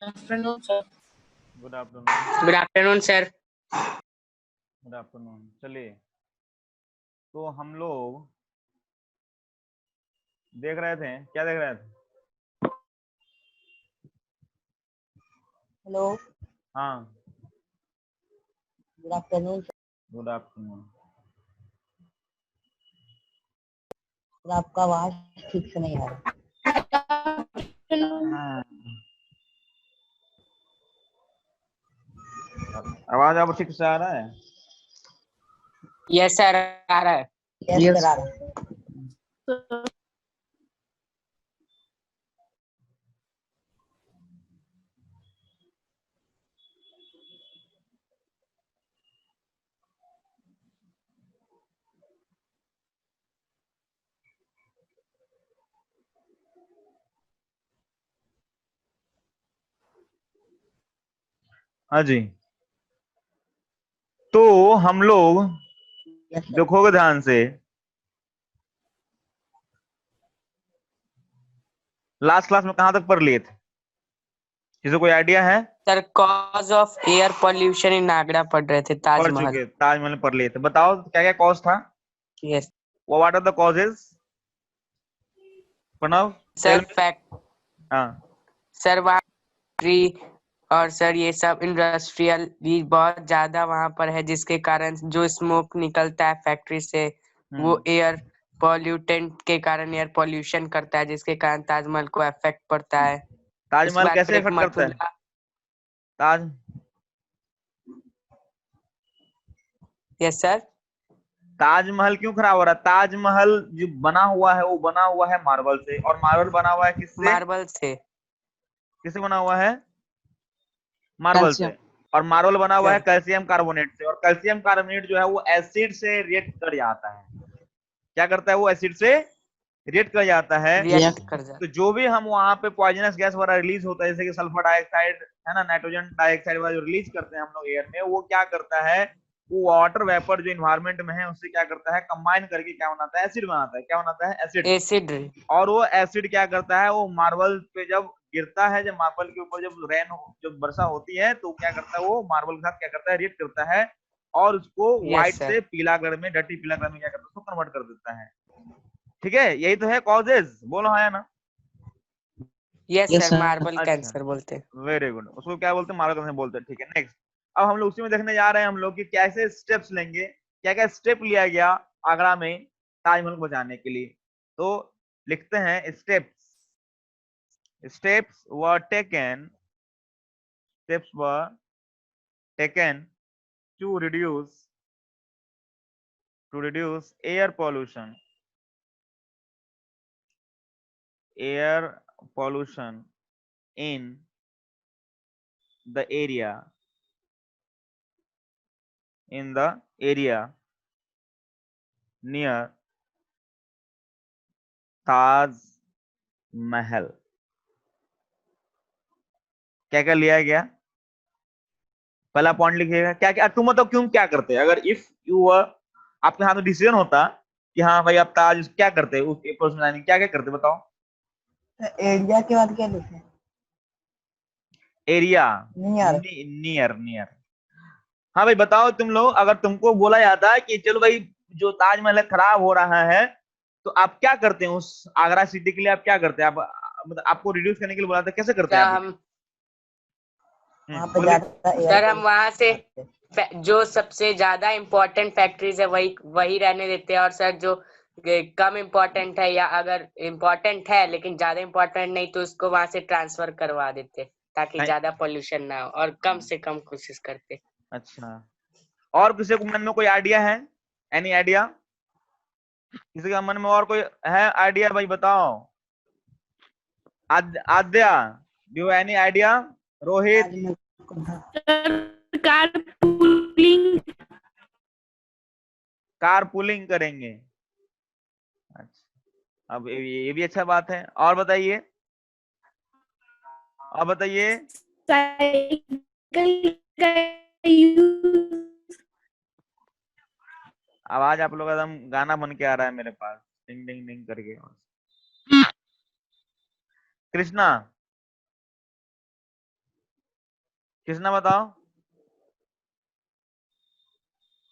Afternoon sir. Good afternoon. Good afternoon sir. Good afternoon. चलिए, तो हम लोग देख रहे थे, क्या देख रहे थे? हेलो, हाँ, गुड आफ्टरनून। Good afternoon. आपका आवाज ठीक से नहीं आ रहा। आवाज आपको ठीक से आ रहा है? यस सर, आ रहा है। यस सर, आ रहा है। हाँ जी, तो हम लोग यस सर। देखोगे ध्यान से, लास्ट क्लास में कहां तक पढ़ लिए थे? किसी को आइडिया है? Sir cause of air pollution in Agra पढ़ रहे थे, पढ़ ताजमहल। चुके, ताजमहल पढ़ लिए थे। बताओ क्या क्या कॉज था? Yes what are the causes? Pranav, tell sir. Me. Fact हाँ, सर, वहाँ ट्री और सर ये सब इंडस्ट्रियल भी बहुत ज्यादा वहाँ पर है, जिसके कारण जो स्मोक निकलता है फैक्ट्री से, वो एयर पॉल्यूटेंट के कारण एयर पॉल्यूशन करता है, जिसके कारण ताजमहल को इफेक्ट पड़ता है। उसके ताजमहल बाद कैसे फिर एक इफेक्ट करता है? मथुरा। ताज यस सर। ताजमहल क्यों खराब हो रहा है? ताजमहल जो बना हुआ है वो बना हुआ है मार्बल से, और मार्बल बना हुआ है किससे? मार्बल से। किससे बना हुआ है? मार्बल से। और मार्बल बना हुआ है सर कैल्शियम कार्बोनेट से, और कैल्शियम कार्बोनेट जो है वो एसिड से रिएक्ट कर जाता है। क्या करता है? वो एसिड से रिएक्ट कर जाता है। रिएक्ट कर तो जाता जो भी हम वहां पे पॉइजनस गैस वगैरह रिलीज होता है, जैसे कि सल्फर डाइऑक्साइड है ना, नाइट्रोजन डाइऑक्साइड वगैरह जो रिलीज करते हैं हम लोग एयर में, वो क्या करता है? वो वाटर वेपर जो इन्वायरमेंट में है उससे क्या करता है? कंबाइन करके क्या बनाता है? एसिड बनाता है। क्या बनाता है? एसिड। एसिड। और वो एसिड क्या करता है? वो मार्बल पे जब गिरता है, जब मार्बल के ऊपर जब जब वर्षा होती है, तो क्या करता है? वो मार्बल के साथ क्या करता है? रिएक्ट करता है, और उसको यस व्हाइट सर। से पीला कलर में, डर्टी पीला कलर में क्या करता है? उसको कन्वर्ट कर देता है। ठीक है, यही तो है कॉजेज। बोलो हाँ या ना? यस सर, मार्बल अच्छा, कैंसर बोलते हैं। Very good. उसको क्या बोलते हैं? मार्बल कैंसर बोलते हैं। ठीक है, नेक्स्ट। अब हम लोग उसी में देखने जा रहे हैं हम लोग कि कैसे स्टेप्स लेंगे, क्या क्या स्टेप लिया गया आगरा में ताजमहल को बचाने के लिए। तो लिखते हैं steps. Steps were taken steps were taken to reduce air pollution in the area near Taj Mahal। क्या क्या लिया गया? पहला पॉइंट लिखिएगा। क्या क्या तुम मतलब क्यों क्या करते? अगर इफ यू आपके हाथ में डिसीजन होता कि हाँ भाई आप ताज, क्या करते? उस पर्सनल क्या क्या करते बताओ? एरिया के बाद क्या लिखे? एरिया। नियर। Near near. हाँ भाई बताओ तुम लोग, अगर तुमको बोला जाता है कि चलो भाई जो ताजमहल है खराब हो रहा है, तो आप क्या करते हैं? उस आगरा सिटी के लिए आप क्या करते हैं? आप मतलब आपको रिड्यूस करने के लिए बोला था, कैसे करते हैं सर आप? हम वहाँ पे बोलिए। ज्यादा एयर सर हम वहां से पॉल्यूशन। जो सबसे ज्यादा इम्पोर्टेंट फैक्ट्रीज है वही वही रहने देते हैं, और सर जो कम इम्पोर्टेंट है, या अगर इम्पोर्टेंट है लेकिन ज्यादा इम्पोर्टेंट नहीं, तो उसको वहां से ट्रांसफर करवा देते, ताकि ज्यादा पोल्यूशन ना हो, और कम से कम कोशिश करते। अच्छा, और किसी को मन में कोई आइडिया है? Any idea? किसी का मन में और कोई है आइडिया? भाई बताओ। Aadya, do any idea? Rohit? Car pooling. Car pooling करेंगे। अच्छा, अब ये भी अच्छा बात है। और बताइए, और बताइए। साइकिल का यूज। आवाज आप लोग एकदम गाना बन के आ रहा है मेरे पास, डिंग डिंग डिंग करके। कृष्णा, किसने बताओ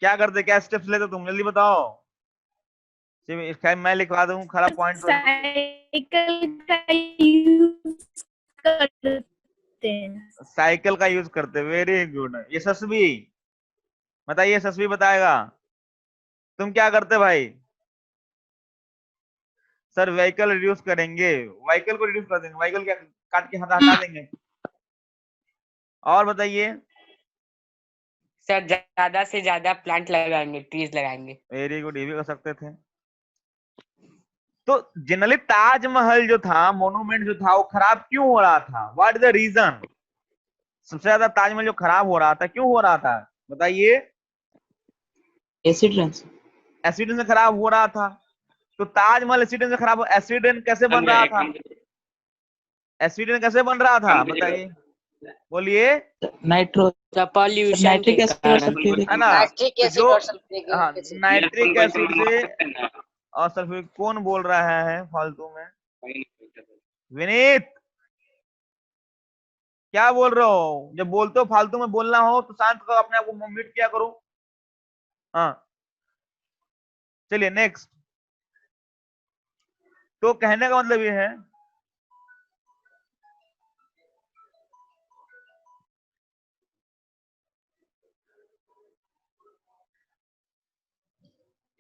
क्या करते, क्या स्टेप्स लेते तुम, जल्दी बताओ। खैर मैं लिखवा दूं, खराब पॉइंट तो साइकिल का यूज करते हैं। साइकिल का यूज करते, वेरी गुड। यशस्वी बताइए, यशस्वी बताएगा, तुम क्या करते भाई? सर व्हीकल रिड्यूस करेंगे, व्हीकल को रिड्यूस कर देंगे, व्हीकल क्या काट के हटा देंगे। और बताइए। सर ज्यादा से ज्यादा प्लांट लगाएंगे, ट्रीज लगाएंगे। वेरी गुड, ये भी कर सकते थे। तो जनरली ताजमहल जो था, मोनूमेंट जो था, वो खराब क्यों हो रहा था? What is the reason? सबसे ज्यादा ताजमहल जो खराब हो रहा था, क्यों हो रहा था बताइए? एसिड रेन से। एसिड से खराब हो रहा था। तो ताजमहल एसिड से खराब, एसिड कैसे बन रहा था? एसिड कैसे बन रहा था बताइए, बोलिए। नाइट्रो पॉल्यूशन नाइट्रिक के एसिड और कारण। सल्फ्यूरिक है ना? नाइट्रिक तो एसिड जो और सल्फ्यूरिक हाँ, एसिड। नाइट्रिक एसिड से और सल्फ्यूरिक, कौन बोल रहा है फालतू में? विनीत क्या बोल रहे हो? जब बोलते हो फालतू में बोलना हो तो शांत करो, अपने आप को म्यूट किया करो। हाँ चलिए नेक्स्ट। तो कहने का मतलब ये है,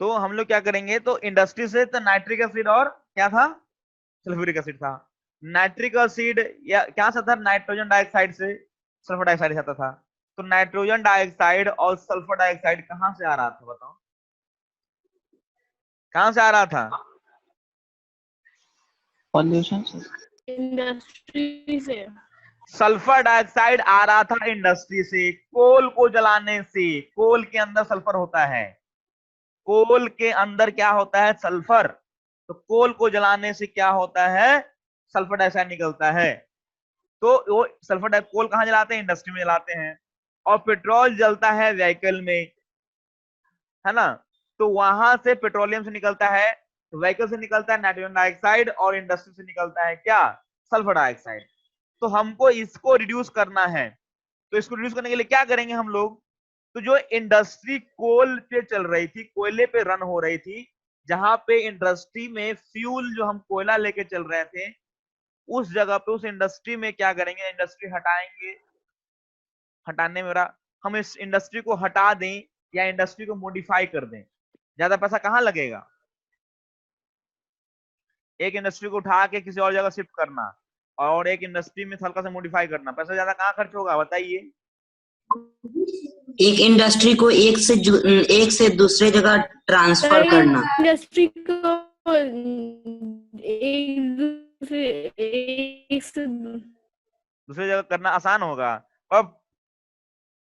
तो हम लोग क्या करेंगे, तो इंडस्ट्री से तो नाइट्रिक एसिड और क्या था, सल्फ्यूरिक एसिड था। नाइट्रिक एसिड या क्या सा था, नाइट्रोजन डाइऑक्साइड से सल्फर डाइऑक्साइड आता था। तो नाइट्रोजन डाइऑक्साइड और सल्फर डाइऑक्साइड कहां से आ रहा था बताओ, कहां से आ रहा था? पॉल्यूशन से। इंडस्ट्री से। सल्फर डाइऑक्साइड आ रहा था इंडस्ट्री से, कोल को जलाने से। कोल के अंदर सल्फर होता है, कोल के अंदर क्या होता है, सल्फर। तो कोल को जलाने से क्या होता है, सल्फर डाइऑक्साइड निकलता है। तो वो सल्फर डाइऑक्साइड, कोल कहां जलाते हैं, इंडस्ट्री में जलाते हैं। और पेट्रोल जलता है व्हीकल में, है ना? तो वहां से पेट्रोलियम से निकलता है, व्हीकल से निकलता है नाइट्रोजन डाइऑक्साइड, और इंडस्ट्री से निकलता है क्या, सल्फर डाइऑक्साइड। तो हमको इसको रिड्यूस करना है। तो इसको रिड्यूस करने के लिए क्या करेंगे हम लोग, तो जो इंडस्ट्री कोल पे चल रही थी, कोयले पे रन हो रही थी, जहां पे इंडस्ट्री में फ्यूल जो हम कोयला लेके चल रहे थे, उस जगह पे उस इंडस्ट्री में क्या करेंगे, इंडस्ट्री हटाएंगे। हटाने में हम इस इंडस्ट्री को हटा दें या इंडस्ट्री को मॉडिफाई कर दें, ज्यादा पैसा कहां लगेगा? एक इंडस्ट्री को उठा के किसी और जगह शिफ्ट करना और एक इंडस्ट्री में हल्का सा मॉडिफाई करना, पैसा ज्यादा कहां खर्च होगा बताइए? एक इंडस्ट्री को एक से दूसरे जगह ट्रांसफर करना। इंडस्ट्री को एक से दूसरी जगह करना आसान होगा। अब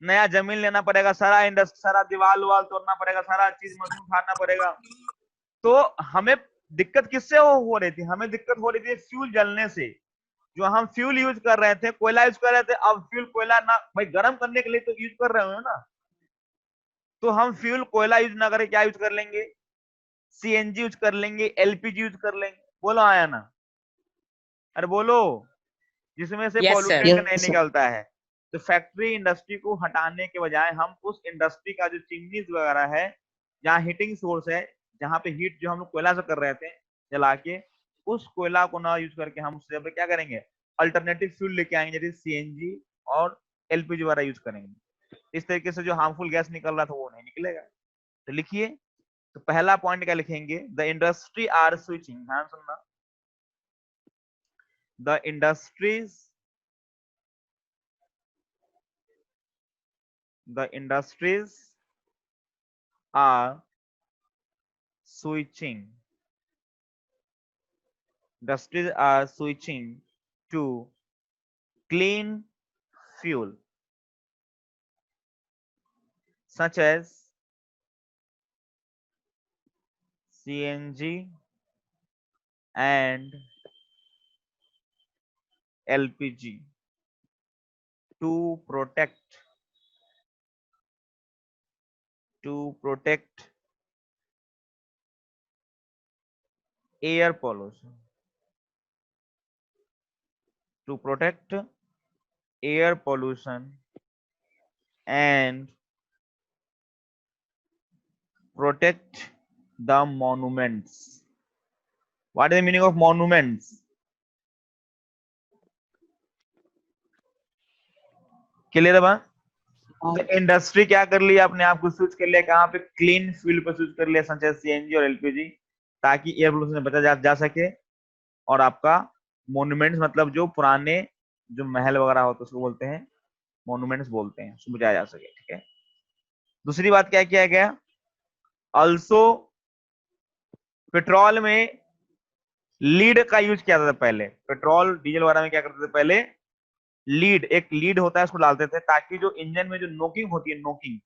नया जमीन लेना पड़ेगा, सारा इंडस्ट्री, सारा दीवार उवाल तोड़ना पड़ेगा, सारा चीज मशीन उठाना पड़ेगा। तो हमें दिक्कत किससे हो रही थी, हमें दिक्कत हो रही थी फ्यूल जलने से। जो हम फ्यूल यूज कर रहे थे, कोयला यूज कर रहे थे, अब फ्यूल कोयला ना भाई गर्म करने के लिए तो यूज कर रहे हो ना, तो हम फ्यूल कोयला यूज ना करें, क्या यूज कर लेंगे, सीएनजी यूज कर लेंगे, एलपीजी यूज कर लेंगे। बोलो आया ना, अरे बोलो, जिसमें से यस सर। पॉल्यूटेंट नहीं निकलता है। तो फैक्ट्री इंडस्ट्री को हटाने के बजाय हम उस इंडस्ट्री का जो चिमनीज वगैरह है, जहाँ हीटिंग सोर्स है, जहाँ पे हीट जो हम लोग कोयला से कर रहे थे जला के, उस कोयला को ना यूज करके हम उससे क्या करेंगे, अल्टरनेटिव फ्यूल लेके आएंगे, जैसे सीएनजी और एलपीजी वगैरह यूज करेंगे। इस तरीके से जो हार्मफुल गैस निकल रहा था वो नहीं निकलेगा। तो लिखिए, तो पहला पॉइंट क्या लिखेंगे, द इंडस्ट्री आर स्विचिंग, ध्यान सुनना, the industries are switching to clean fuel such as CNG and LPG to protect air pollution, to protect air pollution and protect the monuments. What is the meaning of monuments? Clear है बात? तो industry क्या कर लिया, अपने आप को switch कर लिया कहाँ पे, क्लीन फ्यूल पे स्विच कर लिया, सच एज सीएनजी और एलपीजी, ताकि एयर पोल्यूशन से बचा जा सके। और आपका मोन्यूमेंट्स मतलब जो पुराने जो महल वगैरह होते हैं उसको बोलते हैं मोन्यूमेंट्स बोलते हैं, उसको बचाया जा सके। ठीक है। दूसरी बात क्या किया गया, ऑल्सो पेट्रोल में लीड का यूज किया जाता था पहले। पेट्रोल डीजल वगैरह में क्या करते थे पहले, लीड, एक लीड होता है उसको डालते थे, ताकि जो इंजन में जो नोकिंग होती है, नोकिंग,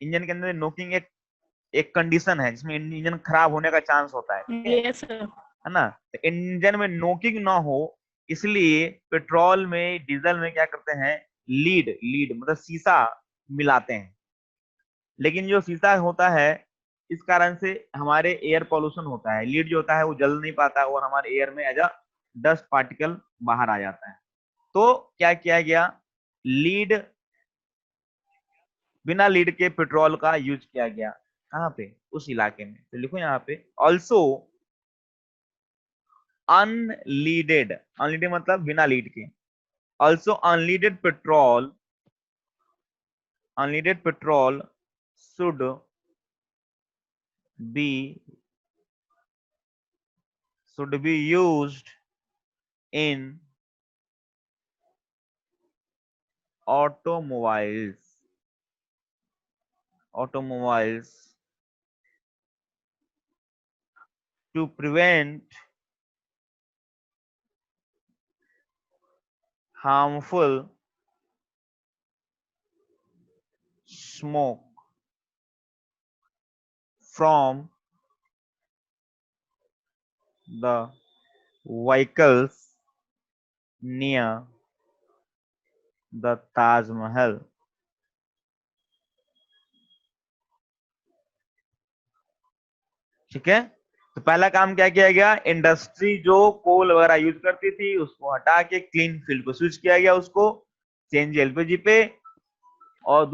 इंजन के अंदर नोकिंग एक कंडीशन है जिसमें इंजन खराब होने का चांस होता है। Yes, sir. है ना, तो इंजन में नोकिंग ना हो इसलिए पेट्रोल में डीजल में क्या करते हैं, लीड मतलब शीशा मिलाते हैं। लेकिन जो शीशा होता है इस कारण से हमारे एयर पॉल्यूशन होता है, लीड जो होता है वो जल नहीं पाता और हमारे एयर में एज अ डस्ट पार्टिकल बाहर आ जाता है। तो क्या किया गया, लीड, बिना लीड के पेट्रोल का यूज किया गया। कहाँ पे, उस इलाके में। तो लिखो यहाँ पे ऑल्सो अनलीडेड, अनलीडेड मतलब बिना लीड के, also unleaded petrol should be used in automobiles to prevent harmful smoke from the vehicles near the Taj Mahal. ठीक है। तो पहला काम क्या किया गया, इंडस्ट्री जो कोल वगैरह यूज करती थी उसको हटा के क्लीन फील्ड को स्विच किया गया, उसको सीएनजी एलपीजी पे। और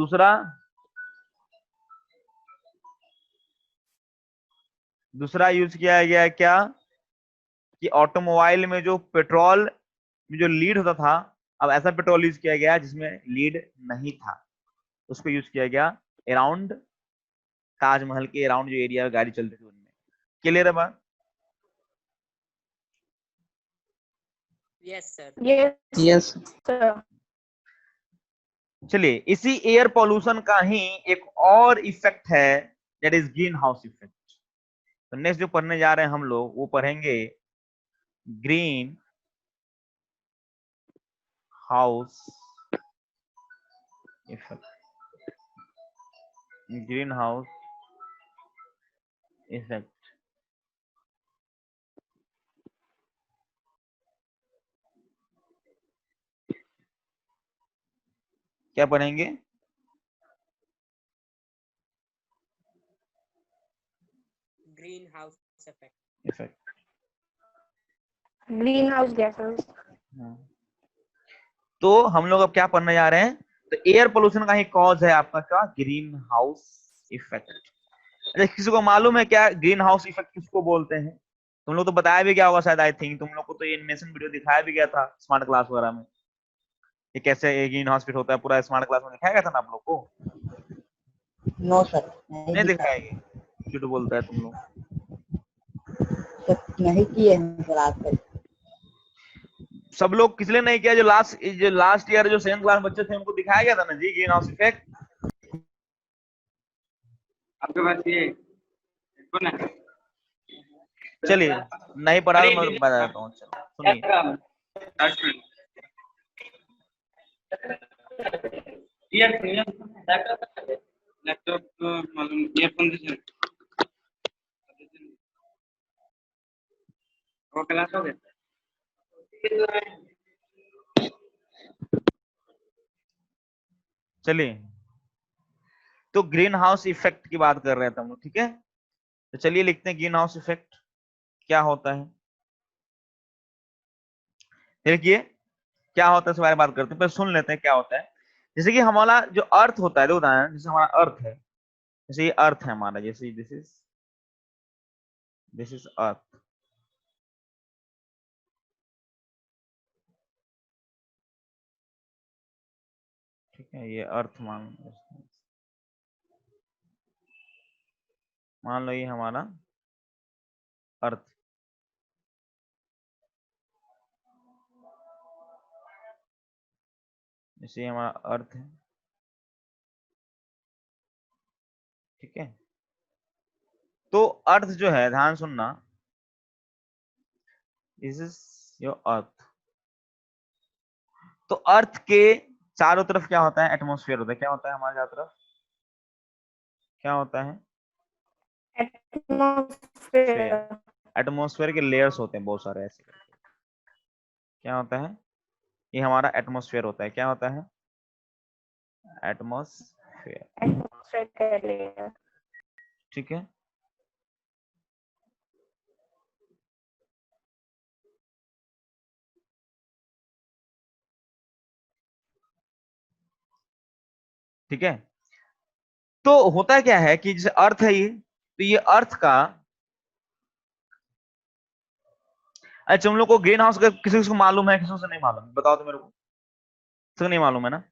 दूसरा यूज किया गया क्या, कि ऑटोमोबाइल में जो पेट्रोल में जो लीड होता था, अब ऐसा पेट्रोल यूज किया गया जिसमें लीड नहीं था, उसको यूज किया गया अराउंड ताजमहल के अराउंड जो एरिया में गाड़ी चलती थी उनमें। क्लियर है बात? Yes sir. Yes. sir. चलिए, इसी एयर पॉल्यूशन का ही एक और इफेक्ट है, that is green house effect. तो नेक्स्ट जो पढ़ने जा रहे हैं हम लोग वो पढ़ेंगे green house effect. Green house effect क्या पढ़ेंगे, green house effect. Greenhouse gases. तो हम लोग अब क्या पढ़ने जा रहे हैं, तो एयर पोल्यूशन का ही कॉज है आपका क्या, ग्रीन हाउस इफेक्ट। अच्छा, किसी को मालूम है क्या ग्रीन हाउस इफेक्ट किसको बोलते हैं? तुम लोग तो बताया भी क्या होगा शायद, आई थिंक तुम लोग को तो ये एनिमेशन वीडियो दिखाया भी गया था स्मार्ट क्लास वगैरह में, ये कैसे ग्रीन हाउस इफेक्ट होता है, पूरा स्मार्ट क्लास में दिखाया गया था ना आप लोग को? नो सर, नहीं दिखाया गया, झूठ बोलता है तुम लोग। नहीं किए हैं सर आज तक। सब लोग किस लिए नहीं किया, जो लास्ट ईयर जो सेकंड क्लास बच्चे थे उनको दिखाया गया था ना जी ग्रीन हाउस इफेक्ट। आपके पास ये हेडफोन है? चलिए, नहीं पढ़ा तो मैं बता देता हूँ, सुनिए। लैपटॉप मालूम, ईयरफोन दीजिए। वो क्लास हो गया? चलिए, तो ग्रीन हाउस इफेक्ट की बात कर रहे थे हम लोग, ठीक है। तो चलिए लिखते हैं ग्रीन हाउस इफेक्ट क्या होता है। देखिए क्या होता है, इस बारे में बात करते हैं, पहले सुन लेते हैं क्या होता है। जैसे कि हमारा जो अर्थ होता है, देखो उदाहरण, जैसे हमारा अर्थ है, जैसे ये अर्थ है हमारा, जैसे दिस इज अर्थ, ठीक है, ये अर्थ मान लो ये हमारा अर्थ, जैसे ये हमारा अर्थ है, ठीक है। तो अर्थ जो है, ध्यान सुनना, दिस इज योर अर्थ। तो अर्थ के चारों तरफ क्या होता है? एटमॉस्फेयर होता है। क्या होता है हमारे चारों तरफ? क्या होता है? Atmosphere. एटमॉस्फेयर के लेयर्स होते हैं बहुत सारे ऐसे करके। क्या होता है? ये हमारा एटमॉस्फेयर होता है। क्या होता है? Atmosphere, Atmosphere layer. ठीक है। ठीक है, तो होता क्या है कि जैसे अर्थ है ये, तो ये अर्थ का, अच्छा तुम लोग को ग्रीन हाउस का किसी को मालूम है, किसी को नहीं मालूम? बताओ तो मेरे को, किसी नहीं मालूम है ना?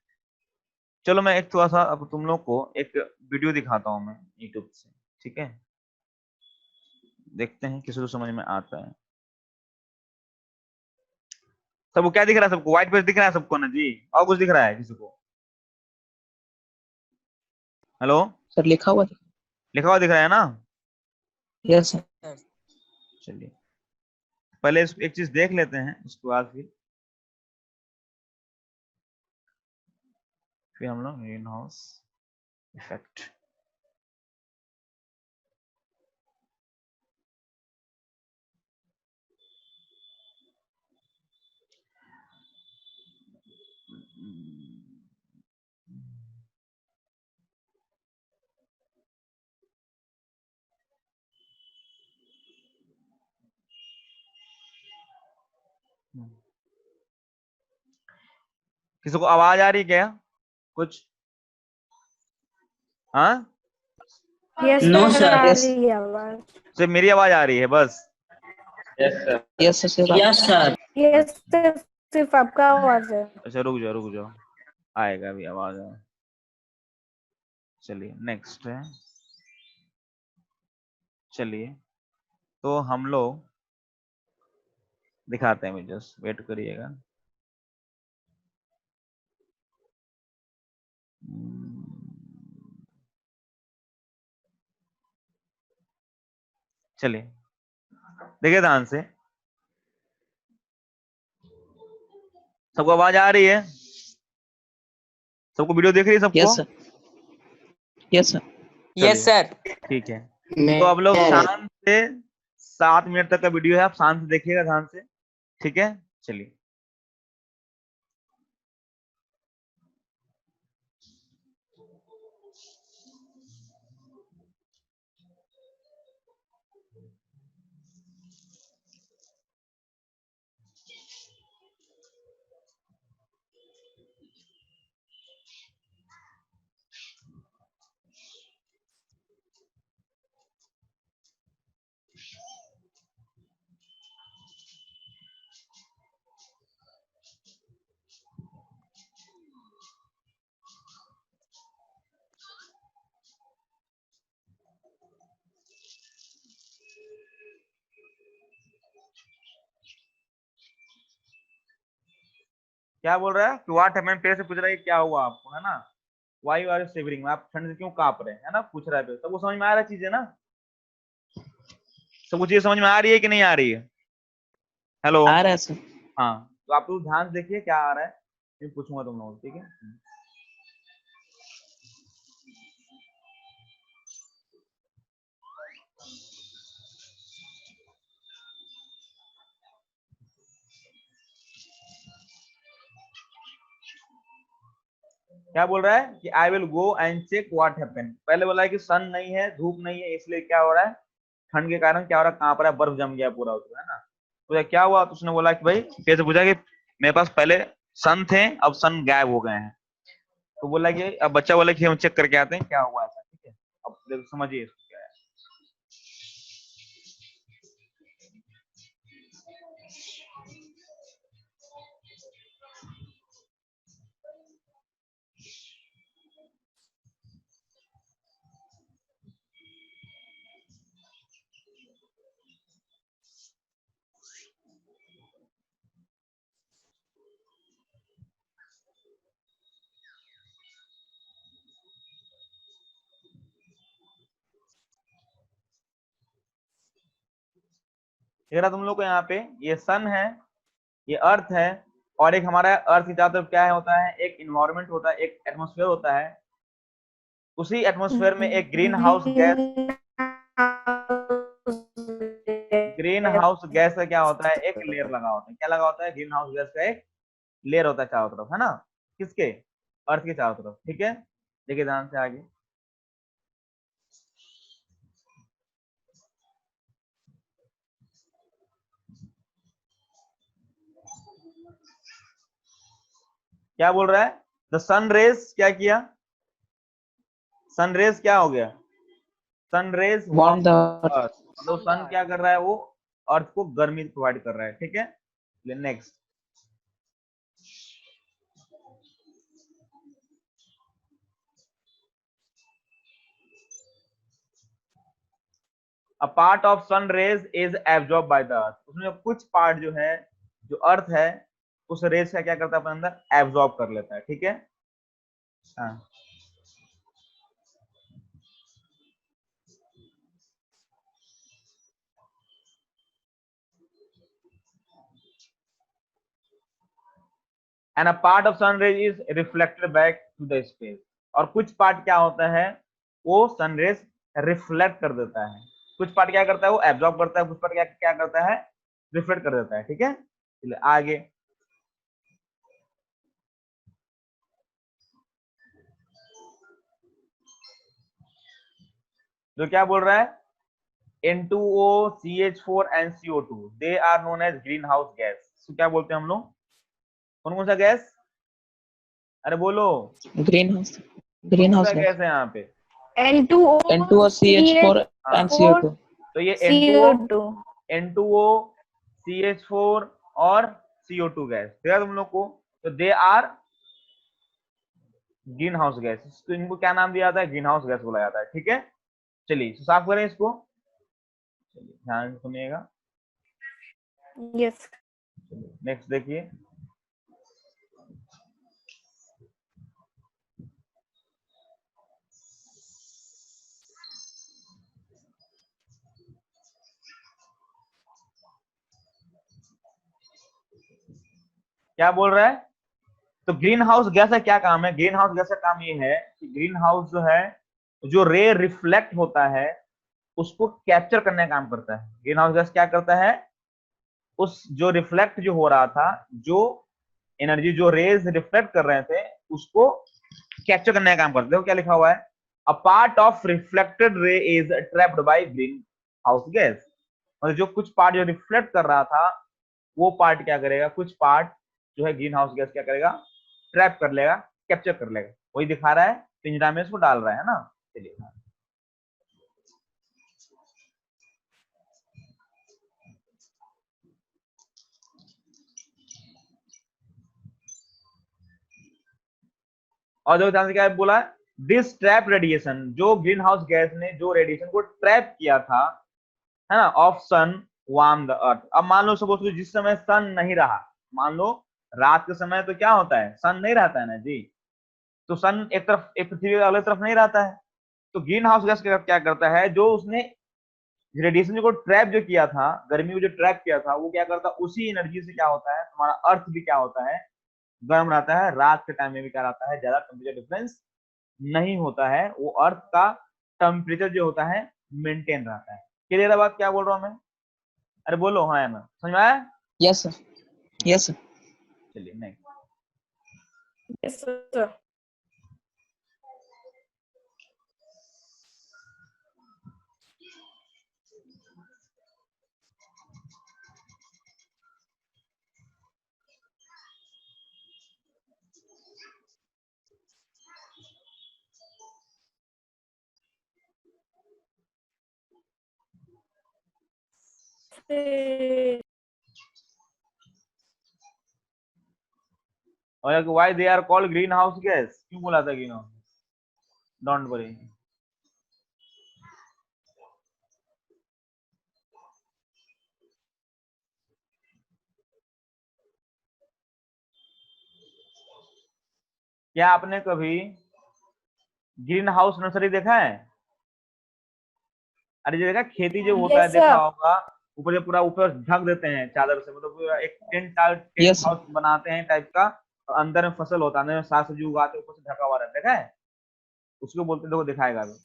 चलो मैं एक थोड़ा सा अब तुम लोग को एक वीडियो दिखाता हूं मैं यूट्यूब से, ठीक है, देखते हैं किसी को समझ में आता है। सबको क्या दिख रहा है? सबको व्हाइट पेज दिख रहा है सबको ना जी? और कुछ दिख रहा है किसी को? हेलो, सर लिखा हुआ था। लिखा हुआ दिख रहा है ना? Yes sir. चलिए पहले एक चीज देख लेते हैं, उसके बाद फिर हम लोग ग्रीन हाउस इफेक्ट, किसी को आवाज आ रही है क्या कुछ? हाँ, Yes, No, sir. sir. आ Yes. रही है आवाज. सिर्फ मेरी आवाज आ रही है बस? Yes sir. Yes sir. Yes, sir. Yes, sir. सिर्फ आपका आवाज है. अच्छा रुक जाओ, आएगा अभी आवाज आ। चलिए नेक्स्ट है, चलिए तो हम लोग दिखाते हैं, जस्ट वेट करिएगा। चलिए देखिए ध्यान से, सबको आवाज आ रही है? सबको वीडियो देख रही है सबको? Yes sir. Yes sir. Yes sir. ठीक है, तो अब लोग शांत से 7 मिनट तक का वीडियो है, आप शांत से देखिएगा ध्यान से, ठीक है। चलिए क्या बोल रहा है कि व्हाट हैपेंड, पेड़ से पूछ रहा है कि क्या हुआ आपको, है ना? वाई आर शिवरिंग, आप ठंड से क्यों कांप रहे हैं, है ना, पूछ रहा है पेड़। सबको समझ में आ रहा है चीजें ना? सबको चीजें समझ में आ रही है कि नहीं आ रही है? हेलो, आ रहा है सर। हाँ, तो आप लोग ध्यान से देखिए क्या आ रहा है, फिर पूछूंगा तुम लोग, ठीक है। क्या बोल रहा है कि I will go and check what happened. पहले बोला है कि सन नहीं है, धूप नहीं है, इसलिए क्या हो रहा है, ठंड के कारण क्या हो रहा है, कांप रहा है, बर्फ जम गया पूरा उसमें, है ना? तो क्या हुआ, तो उसने बोला कि भाई कैसे पूछा कि मेरे पास पहले सन थे, अब सन गायब हो गए हैं। तो बोला कि अब बच्चा बोला कि हम चेक करके आते हैं क्या हुआ ऐसा, ठीक है। अब देखो समझिए इसको क्या है। देख रहा तुम लोग को यहाँ पे ये सन है, ये अर्थ है, और एक हमारा अर्थ की चारों तरफ क्या है होता है, एक इन्वायरमेंट होता है, एक एटमॉस्फेयर होता है। उसी एटमॉस्फेयर में एक green house gas, green house gas का क्या होता है, एक लेयर लगा होता है। क्या लगा होता है? ग्रीन हाउस गैस का एक लेयर होता है चारों तरफ, है ना, किसके? अर्थ के चारों तरफ, ठीक है। देखिए ध्यान से आगे, क्या बोल रहा है? द सन रेज क्या किया? सन रेज क्या हो गया? Sun rays warm the earth, मतलब सन क्या कर रहा है, वो अर्थ को गर्मी प्रोवाइड कर रहा है, ठीक है। Next, a part of sun rays is absorb by the earth. उसमें कुछ पार्ट जो है, जो अर्थ है, उस रेज का क्या करता है अपने अंदर? एब्जॉर्ब कर लेता है, ठीक है। हाँ, and a part of sun rays is reflected back to the space. और कुछ पार्ट क्या होता है, वो सन रेज रिफ्लेक्ट कर देता है। कुछ पार्ट क्या करता है, वो एब्जॉर्ब करता है, कुछ पार्ट क्या क्या करता है, रिफ्लेक्ट कर देता है, ठीक है। चलिए आगे, जो क्या बोल रहा है, N2O, CH4 and CO2 they are known as greenhouse gas। तो क्या बोलते हैं हम लोग, कौन कौन सा गैस? अरे बोलो, ग्रीन हाउस, कौन ग्रीन कौन सा हाउस गैस है यहाँ पे? N2O, N2O, CH4 हाँ, and CO2। तो ये N2O, CO2। N2O, CH4 और CO2 गैस दिया तुम लोग को, तो they are green house gas. तो इनको क्या नाम दिया जाता है? ग्रीन हाउस गैस बोला जाता है, ठीक है। चलिए तो साफ करें इसको, चलिए ध्यान से सुनिएगा। यस। नेक्स्ट देखिए, क्या बोल रहा है? तो ग्रीन हाउस गैस का क्या काम है? ग्रीन हाउस गैस का काम ये है कि ग्रीन हाउस जो है, जो रे रिफ्लेक्ट होता है उसको कैप्चर करने का काम करता है। ग्रीन हाउस गैस क्या करता है, उस जो रिफ्लेक्ट जो हो रहा था, जो एनर्जी, जो रेज रिफ्लेक्ट कर रहे थे, उसको कैप्चर करने का काम करते हैं। क्या लिखा हुआ है? अ part of reflected ray is trapped by green house gas. मतलब जो कुछ पार्ट जो रिफ्लेक्ट कर रहा था, वो पार्ट क्या करेगा, कुछ पार्ट जो है ग्रीन हाउस गैस क्या करेगा, ट्रैप कर लेगा, कैप्चर कर लेगा। वही दिखा रहा है, पिंजरा में इसको डाल रहा है ना। चलिए, और जो ध्यान से क्या बोला, दिस ट्रैप रेडिएशन, जो ग्रीन हाउस गैस ने जो रेडिएशन को ट्रैप किया था, है ना, of sun warm the earth. अब मान लो सपोज जिस समय सन नहीं रहा, मान लो रात के समय तो क्या होता है, सन नहीं रहता है ना जी, तो सन एक तरफ, एक पृथ्वी के अलग तरफ नहीं रहता है। तो ग्रीन हाउस गैस क्या करता है, जो उसने रेडिएशन को ट्रैप जो किया था, गर्मी को जो ट्रैप किया था, वो क्या करता है, उसी एनर्जी से क्या होता है, तुम्हारा अर्थ भी क्या होता है, गर्म रहता है। रात के टाइम में भी क्या रहता है, ज्यादा टेम्परेचर डिफरेंस नहीं होता है, वो अर्थ का टेम्परेचर जो होता है मेंटेन रहता है। क्लियर है बात क्या बोल रहा हूं मैं? अरे बोलो, हाँ है ना, समझ में आया? Yes sir, yes sir. चलिए नेक्स्ट, यस सर। से और why they are called green house gas, क्यों बोला था ग्रीन हाउस? Don't worry. क्या आपने कभी ग्रीन हाउस नर्सरी देखा है? अरे जो देखा खेती जो होता है, Yes, देखा sir. होगा, ऊपर से पूरा ऊपर ढक देते हैं चादर से, मतलब पूरा एक टेंट Yes, sir. हाउस बनाते हैं टाइप का, और अंदर में फसल होता है, अंदर में साग सब्जी उगाते हैं, ऊपर से ढका हुआ रहता है, देखा है? उसको बोलते हैं, देखो दिखाएगा अभी।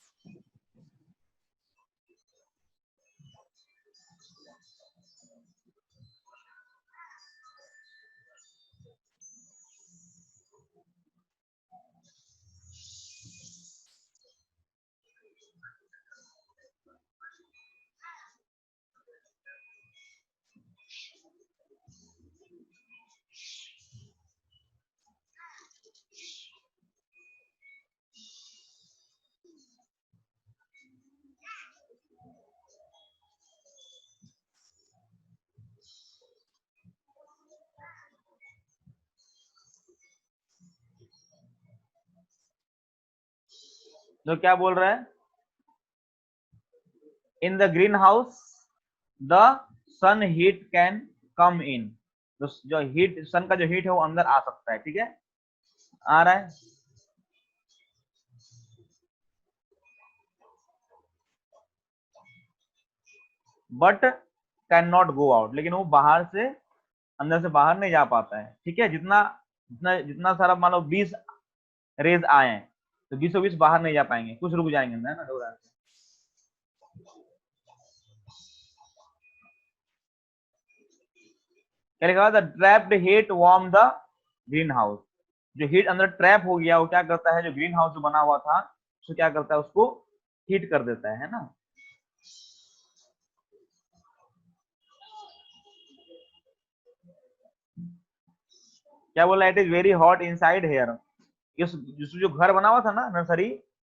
तो क्या बोल रहा है? In the green house the sun heat can come in, जो हीट, सन का जो हीट है वो अंदर आ सकता है, ठीक है? आ रहा है? But can not go out, लेकिन वो बाहर से, अंदर से बाहर नहीं जा पाता है, ठीक है? जितना जितना जितना सारा मान लो 20 रेज आए हैं, तो 20 बाहर नहीं जा पाएंगे, कुछ रुक जाएंगे अंदर, है ना? दो रात। क्या लिखा हुआ? The trapped heat warm the green house, जो हीट अंदर ट्रैप हो गया वो क्या करता है, जो ग्रीन हाउस जो बना हुआ था उसको क्या करता है, उसको हीट कर देता है ना? क्या बोला? It is very hot inside here, जो घर बना हुआ था ना नर्सरी,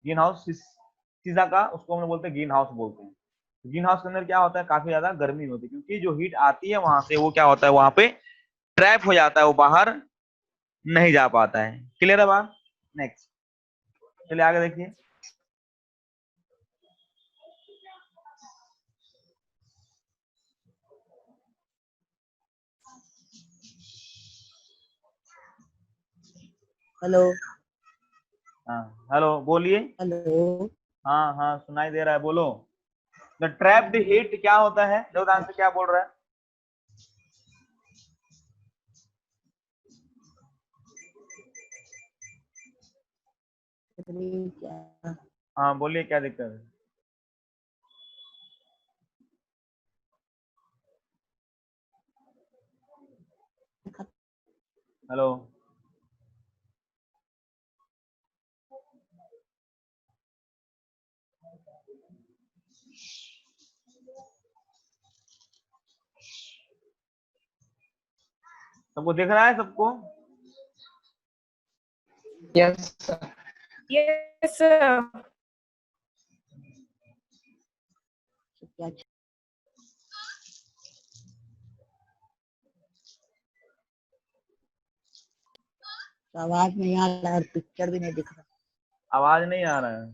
ग्रीन हाउस सीजा का, उसको हम लोग बोलते हैं ग्रीन हाउस बोलते हैं। ग्रीन हाउस के अंदर क्या होता है, काफी ज्यादा गर्मी होती है, क्योंकि जो हीट आती है वहां से वो क्या होता है, वहां पे ट्रैप हो जाता है, वो बाहर नहीं जा पाता है। क्लियर है बात? नेक्स्ट चलिए आगे देखिए। हेलो हाँ हेलो, बोलिए। हेलो। हाँ हाँ सुनाई दे रहा है, बोलो। द ट्रैप्ड हीट क्या होता है, देवदान से क्या बोल रहा है? क्या हाँ बोलिए, क्या दिक्कत है? हेलो, सबको दिख रहा है सबको? Yes, sir. Yes, sir. क्या आवाज नहीं आ रहा है और पिक्चर भी नहीं दिख रहा, आवाज नहीं आ रहा है?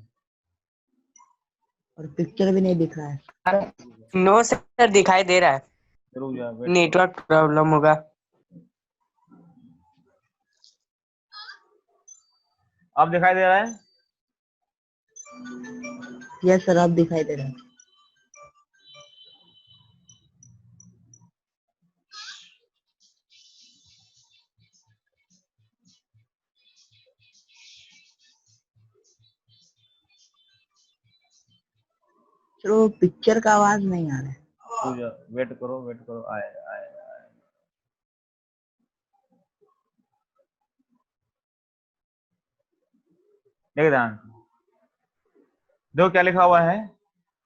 और पिक्चर भी नहीं दिख रहा है। नो सर, दिखाई दे रहा है, रुक जा, वेट। नेटवर्क प्रॉब्लम होगा। अब दिखाई दे रहा है? यस सर, अब दिखाई दे रहा है। चलो पिक्चर का आवाज नहीं आ रहा है। रुक जा, वेट करो वेट करो, आए आए आए। देख ध्यान, देखो क्या लिखा हुआ है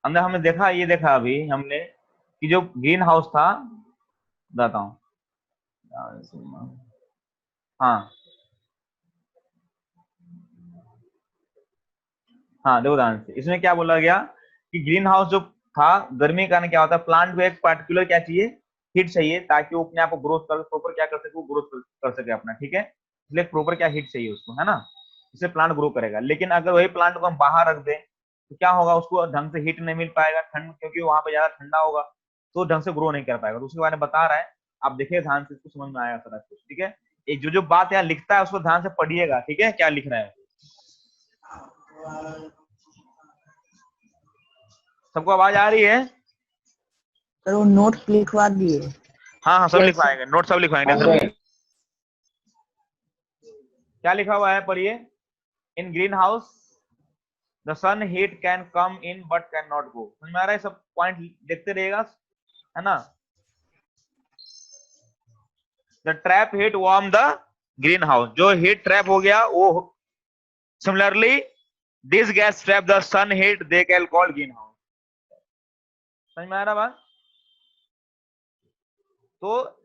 अंदर। हमने देखा, ये देखा अभी हमने कि जो ग्रीन हाउस था, बताता हूँ। हाँ हाँ, देखो ध्यान से, इसमें क्या बोला गया कि ग्रीन हाउस जो था। गर्मी के कारण क्या होता है, प्लांट को एक पर्टिकुलर क्या चाहिए, हीट चाहिए, ताकि वो अपने आप को ग्रोथ कर प्रॉपर क्या कर सके, वो ग्रोथ कर सके अपना, ठीक है। इसलिए प्रॉपर क्या हीट चाहिए उसको, है ना, इससे प्लांट ग्रो करेगा। लेकिन अगर वही प्लांट को हम बाहर रख दें तो क्या होगा, उसको ढंग से हीट नहीं मिल पाएगा, ठंड, क्योंकि वहां पे ज्यादा ठंडा होगा, तो ढंग से ग्रो नहीं कर पाएगा। तो उसके बारे में बता रहा है, आप देखिए ध्यान से, इसको समझ में आएगा सारा कुछ, ठीक है। एक जो जो बात यहाँ लिखता है उसको ध्यान से पढ़िएगा, ठीक है, क्या लिख रहा है। सबको आवाज आ रही है? सर वो नोट्स लिखवा दिए। हाँ हाँ, सब Yes, लिखवाएंगे, नोट सब लिखवाएंगे, टेंशन मत। क्या लिखा हुआ है, पढ़िए। In green house the sun heat can come in but can not go. समझ में आ रहा है, सब पॉइंट देखते रहिएगा, है ना। The trap heat warm the green house, जो हीट ट्रैप हो गया वो, similarly this gas trap the sun heat, they can called green house. समझ में आ रहा बात। तो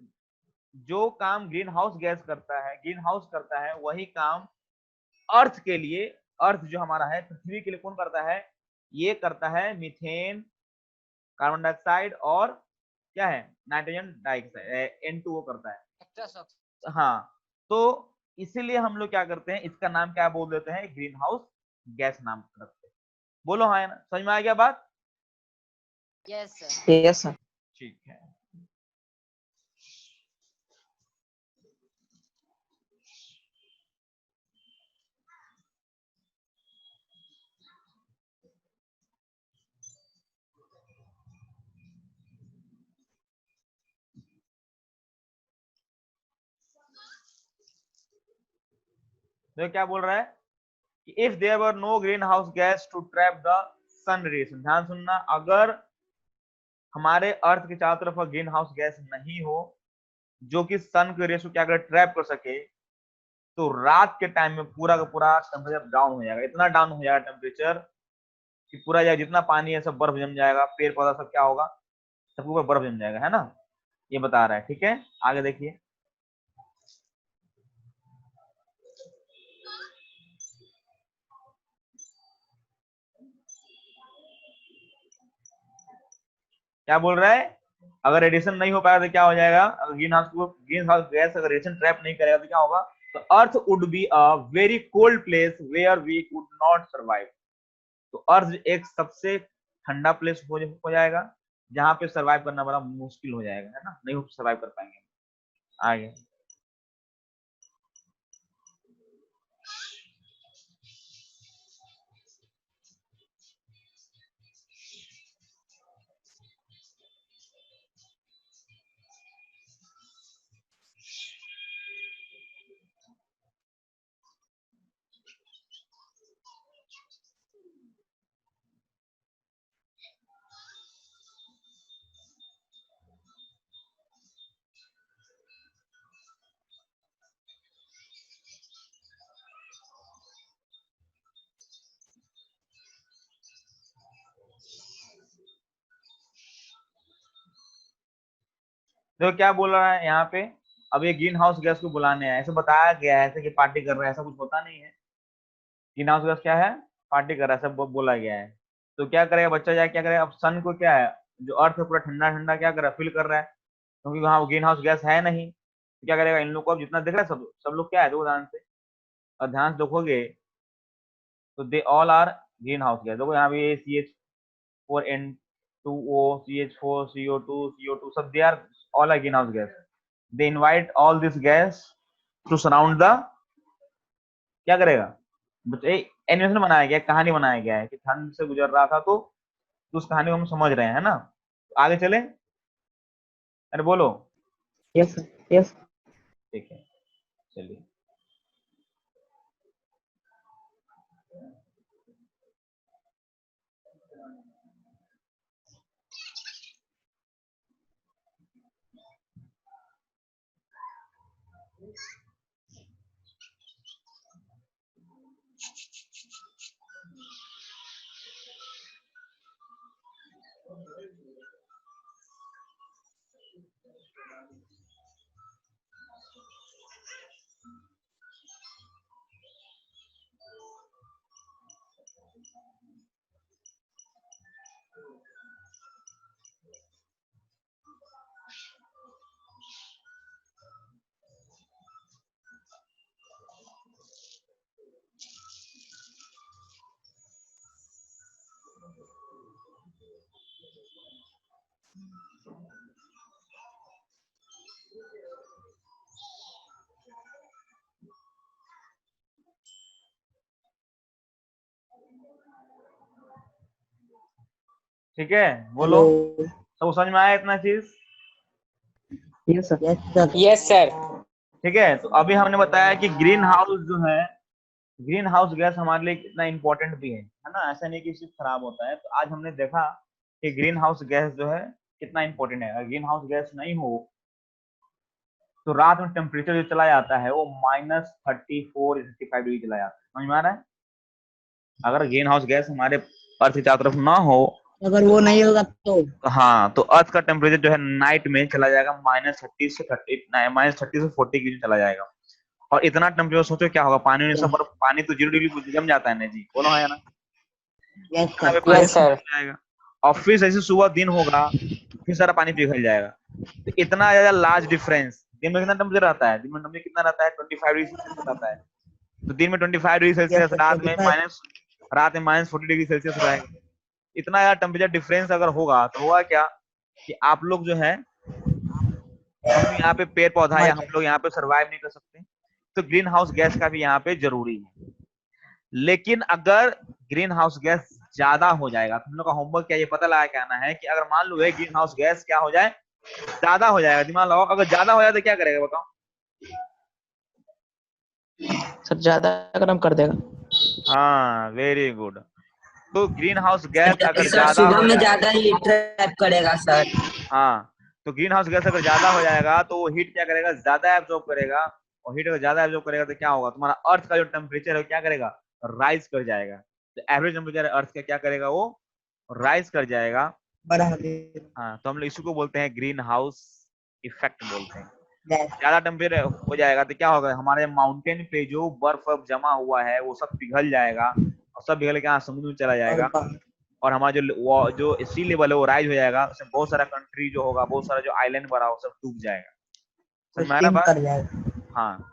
जो काम ग्रीन हाउस गैस करता है, ग्रीन हाउस करता है, वही काम अर्थ के लिए, अर्थ जो हमारा है, पृथ्वी के लिए कौन करता है, ये करता है मीथेन, कार्बन डाइऑक्साइड और क्या है, नाइट्रोजन डाइऑक्साइड, N2O करता है। हाँ, तो इसीलिए हम लोग क्या करते हैं, इसका नाम क्या बोल देते हैं, ग्रीन हाउस गैस नाम रखते हैं। बोलो हाँ, समझ में आ गया बात। yes, sir. ठीक है। तो क्या बोल रहा है कि if there were no green house gas to trap the sun rays, ध्यान सुनना, अगर हमारे अर्थ के चारों तरफ ग्रीन हाउस गैस नहीं हो जो कि सन के रेस को क्या कर ट्रैप कर सके, तो रात के टाइम में पूरा का पूरा टेम्परेचर डाउन हो जाएगा, इतना डाउन हो जाएगा टेम्परेचर कि पूरा जाए, जितना पानी है सब बर्फ जम जाएगा, पेड़ पौधा सब क्या होगा, सबके ऊपर बर्फ जम जाएगा, है ना। ये बता रहा है, ठीक है, आगे देखिए। क्या बोल रहा है, अगर रेडिएशन नहीं हो पाएगा तो क्या हो जाएगा, अगर ग्रीन हाउस गैस अगर रेडिएशन ट्रैप नहीं करेगा तो क्या होगा, तो earth would be a very cold place where we could not survive. तो अर्थ एक सबसे ठंडा प्लेस हो जाएगा जहां पे सर्वाइव करना बड़ा मुश्किल हो जाएगा, है ना, नहीं सर्वाइव कर पाएंगे। आगे देखो क्या बोल रहा है यहाँ पे, अब ये ग्रीन हाउस गैस को बुलाने आया, ऐसे बताया गया है ऐसे कि पार्टी कर रहा है, ऐसा कुछ होता नहीं है। ग्रीन हाउस गैस क्या है, पार्टी कर रहा है, सब बोला गया है। तो क्या करेगा बच्चा, जाए क्या करेगा, अब सन को क्या है, जो अर्थ है पूरा ठंडा ठंडा क्या कर रहा है, फील कर रहा है, क्योंकि वहां ग्रीन हाउस गैस है नहीं। तो क्या करेगा, इन लोग को अब जितना दिख रहा है, सब सब लोग क्या है, देखो ध्यान से, और ध्यान से देखोगे तो they all are green house gas. देखो यहाँ पे CH4N2O, CH4CO2, CO2, सब they are all are green house gas. They invite all this gas to surround the, क्या करेगा, एनिमेशन बनाया गया, कहानी बनाया गया है कि ठंड से गुजर रहा था, तो उस कहानी को हम समझ रहे हैं, है ना। तो आगे चले, अरे बोलो। Yes, sir. Yes. ठीक है, चलिए। ठीक है, बोलो हेलो। सब समझ में आया इतना चीज? Yes sir. Yes sir. Yes sir. ठीक है, तो अभी हमने बताया कि ग्रीन हाउस जो है, ग्रीन हाउस गैस हमारे लिए कितना इंपॉर्टेंट भी है ना, ऐसा नहीं कि सिर्फ खराब होता है। तो आज हमने देखा कि ग्रीन हाउस गैस जो है कितना इंपॉर्टेंट है। अगर ग्रीन हाउस गैस नहीं हो तो रात में टेम्परेचर जो चला जाता है वो -34 35 डिग्री चला जाता है। समझ में आ रहा है? अगर ग्रीन हाउस गैस हमारे अर्थ की चारों तरफ ना हो, अगर वो नहीं होगा तो हाँ, तो अर्थ का टेम्परेचर जो है नाइट में चला जाएगा -30 से 40 डिग्री चला जाएगा। और इतना टेम्परेचर सोचो क्या होगा, पानी में सब बर्फ, पानी तो 0 डिग्री जम जाता है ना जी, बोलो हाँ या ना? यस इतना सर। भी पानी यस सर। जम जाएगा। और फिर जैसे सुबह दिन होगा फिर सारा पानी पिघल जाएगा। तो इतना ज्यादा लार्ज डिफरेंस। दिन में कितना टेम्परेचर रहता है? दिन में टेम्परेचर कितना रहता है? 25 डिग्री सेल्सियस रहता है। तो दिन में 25 डिग्री सेल्सियस, रात में -40 डिग्री सेल्सियस रहेगा। इतना ज्यादा टेम्परेचर डिफरेंस अगर होगा तो होगा क्या कि आप लोग जो है, हम लोग यहाँ पे पेड़ पौधा या हम लोग यहाँ पे सरवाइव नहीं कर सकते। तो ग्रीन हाउस गैस का भी यहाँ पे जरूरी है। लेकिन अगर ग्रीन हाउस गैस ज्यादा हो जाएगा, तुम लोग का होमवर्क क्या ये पता लगा के आना है कि अगर मान लो ग्रीन हाउस गैस क्या हो जाए, ज्यादा हो जाएगा। दिमाग लगाओ, अगर ज्यादा हो जाए तो क्या करेगा बताओ? सर ज्यादा गरम कर देगा। हाँ, वेरी गुड। तो ग्रीन हाउस गैस अगर सर ज्यादा सुबह हो में जाए, ज्यादा ही ट्रैप करेगा सर। हाँ, तो ग्रीन हाउस गैस अगर ज्यादा हो जाएगा तो वो हीट क्या करेगा? ज्यादा एब्जॉर्ब करेगा। और हीट अगर ज्यादा एब्जॉर्ब करेगा तो क्या होगा? तुम्हारा अर्थ का जो टेम्परेचर है क्या करेगा? राइज कर जाएगा। तो एवरेज टेम्परेचर अर्थ का क्या करेगा? वो राइज कर जाएगा। बड़ा हाँ, तो हम लोग इसी को बोलते हैं ग्रीन हाउस इफेक्ट बोलते हैं। गैस। ज्यादा टेम्परेचर हो जाएगा तो क्या होगा? हमारे माउंटेन पे जो बर्फ जमा हुआ है वो सब पिघल जाएगा, और सब पिघल के समुद्र में चला जाएगा। और हमारा जो सी लेवल है वो राइज हो जाएगा। उसमें बहुत सारा कंट्री जो होगा, बहुत सारा जो आइलैंड बना वो सब डूब जाएगा। समझ में आ रहा स्टीम बात? कर जाएगा। हाँ,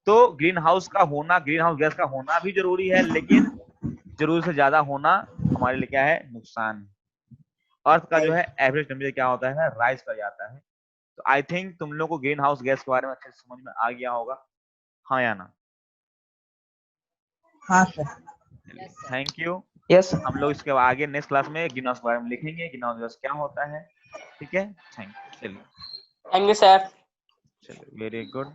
तो ग्रीन हाउस का होना, ग्रीन हाउस गैस का होना भी जरूरी है, लेकिन जरूरत से ज्यादा होना हमारे लिए क्या है? नुकसान है। अर्थ का जो है एवरेज टेम्परेचर क्या होता है? राइज कर जाता है। तो आई थिंक तुम लोग को ग्रीन हाउस गैस के बारे में अच्छे से समझ में आ गया होगा, हाँ या ना? हाँ सर। Thank you. यस हम लोग इसके आगे नेक्स्ट क्लास में ग्रीन हाउस के बारे में लिखेंगे, ग्रीन हाउस गैस क्या होता है। ठीक है, थैंक यू। चलिए थैंक यू सर। चलिए, वेरी गुड।